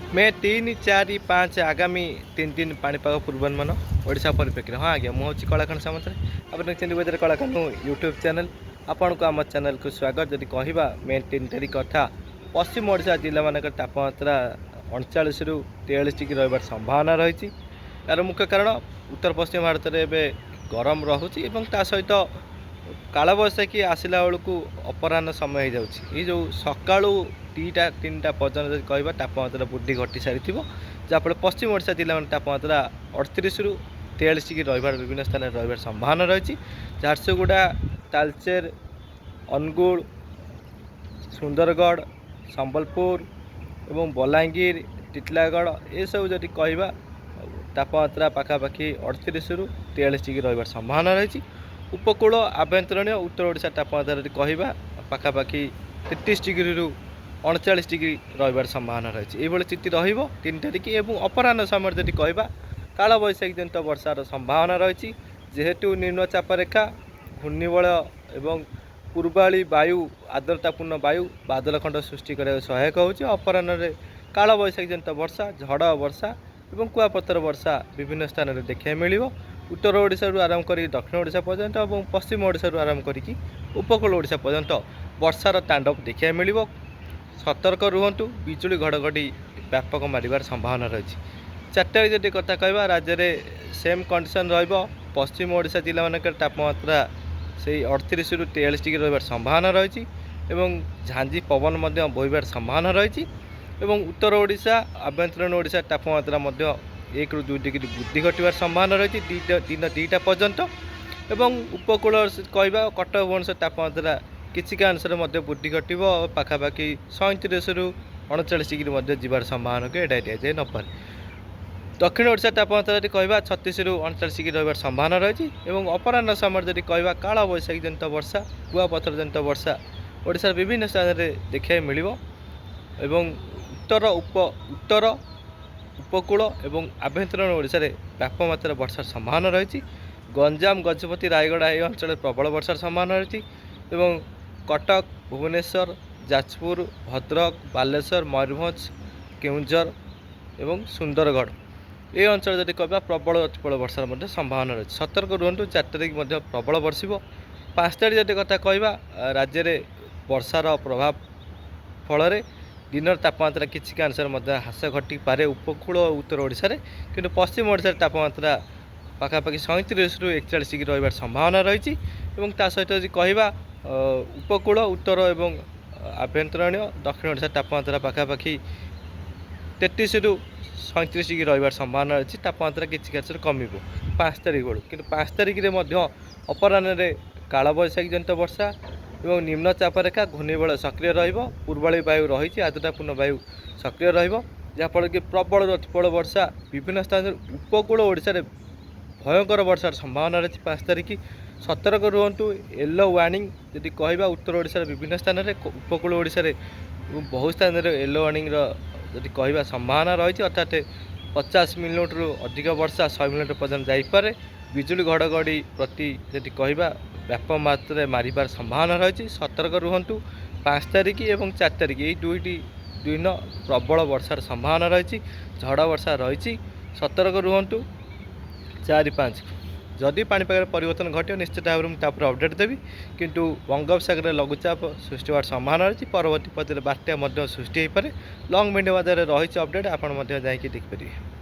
मे 3, 4, 5 आगामी 3 दिन पाणीपाग पूर्वानुमान ओडिशा परिप्रेक्षी। हाँ आज्ञा मुझे कलाकांड सामंत आप बजार कलाकांड यूट्यूब चैनल आपण को आम चैनल को स्वागत। जदि कह मे 3 तारिख कथा पश्चिम ओडिशा जिला मानक तापमात्रा 39 रु 43 डिग्री रही संभावना रही। यार मुख्य कारण उत्तर पश्चिम भारत में एवं गरम रोचे सहित कालबैशाखी आसला बेलू अपराह समय हो जाए जो सका 2टा-3टा पर्यटन कह तापमात्रा वृद्धि घटी सारी जहाँफल पश्चिम ओडिशा जिला में तापमात्रा 38 रु 43 डिग्री रही विभिन्न स्थान में रही संभावना रही। झारसुगुड़ा, तालचेर, अनुगुल, सुंदरगढ़, संबलपुर एवं बलांगीर, टिटलागढ़ ये सब जदि कह तापमात्रा पाखापाखि 38 रु 43 डिग्री रही संभावना रही। उपकूल आभ्यंतरण उत्तर ओडिशा तापमात्रा जदि कह पाखापाखि 33 डिग्री रु 39 डिग्री रही संभावना रही। ये स्थिति रही 3 तारिख एवं अपराह समय जदि कह कालबैशाखी जनित वर्षार संभावना रही। जेहेतु निम्नचाप रेखा घूर्णिबल एवं पूर्वाली वायु आर्द्रतापूर्ण वायु बादल खंड सृष्टि करने सहायक होची। अपराह कालबैशाखी जनित वर्षा झड़ वर्षा एवं कुआपतर वर्षा विभिन्न स्थान में देखा मिल उत्तर ओडिशा आरंभ कर दक्षिण ओडिशा पर्यंत और पश्चिम ओडिशा आरंभ कर उपकूल ओडिशा पर्यंत वर्षार तांडव देखा मिल। सतर्क रुहतु बिजुली घड़घड़ी व्यापक मारिबार संभावना रही। 4 तारिख जदि कथा कह राज्य में सेम कंडीशन पश्चिम ओडिशा जिला मानक तापमात्रा से 38 रु 43 डिग्री रही संभावना रही एवं झांझी पवन बोहबार संभावना रही। उत्तर ओडिशा आभ्यंतरण ओडिशा तापमात्रा 1 रु 2 डिग्री वृद्धि घटार संभावना रही दिन 2टा पर्यंत। उपकूल कह कटक भुवनेश्वर तापमात्रा किसी अंश वृद्धि घट पाखापाखि 37 रु 39 डिग्री जीवार संभावना को एड़ा दिजाए नपर। दक्षिण ओडिशा तापमात्रा कह 36 रु 39 डिग्री रही संभावना रही। अपराह समय जदि कह कालबैशाखी जनित वर्षा कुआपथर जनित वर्षा ओडिशार विभिन्न स्थान में देखा मिल। उत्तर उपकूल एवं आभ्यंतरण ओडिशा रे व्यापक मात्रा वर्षार संभावना रही। गंजाम गजपति रायगड़ा ये अंचल प्रबल वर्षार संभावना रही। कटक भुवनेश्वर जाजपुर भद्रक बालेश्वर मयूरभंज केउंझर एवं सुंदरगढ़ ये अंचल जदि कह प्रबल अतिप्रबल वर्षार संभावना रही। सतर्क रुहतु 4 तारिख प्रबल बर्षिब। 5 तारिख जदि कथा कह राज्य में वर्षार प्रभाव फल दिन तापमात्रा किसी अंश ह्रास घटी पारे उपकूल और उत्तर ओडिशा रे किंतु पश्चिम ओडिशा तापमात्रा पाखापाखि 37 रु 41 डिग्री रही संभावना रही। सहित जदि कह उपकूल उत्तर एवं आभ्यंतरण दक्षिण ओडिशा तापमात्रा पाखापाखि 33 रु 37 डिग्री रही संभावना रही। तापमात्रा किसी अंश कम 5 तारिख बेलू कि 5 तारिख में अपराह कालबैशाखी जनित वर्षा एवं निम्नचाप रेखा घूर्णिबल सक्रिय पूर्वाली वायु रही आर्द्रतापूर्ण वायु सक्रिय रहाँफल कि प्रबल अतिप्रबल वर्षा विभिन्न स्थान उपकूल ओडिशा रे भयंकर वर्षार संभावना रही। 5 तारिख सतर्क रुहतु येलो वार्निंग जदि कह उत्तर ओडिशा विभिन्न स्थान में उपकूल ओडिशा रे बहुत स्थान में येलो वार्निंग जदि कह संभावना रही अर्थात 50 मिलीमीटर रु अधिक वर्षा 100 मिलीमीटर पर्यंत जापे। बिजुली घड़घड़ी प्रति जदि कह व्यापक मात्रा मारिबार संभावना रही। सतर्क रुहतु 5 तारिख एवं 4 तारिख ये दिन प्रबल वर्षार संभावना रही झड़ वर्षा रही। सतर्क रुहतु 4-5 जदि पाणीपाग परिवर्तन घटे निश्चित भाव में अपडेट देवी किंतु बंगोपसागर लघुचाप सृष्टि होवार संभावना रही। परवर्ती पद्धति बात्या सृष्टि हो पारे। लंग मीडिया रही अपडेट आपड़ देखिपारे।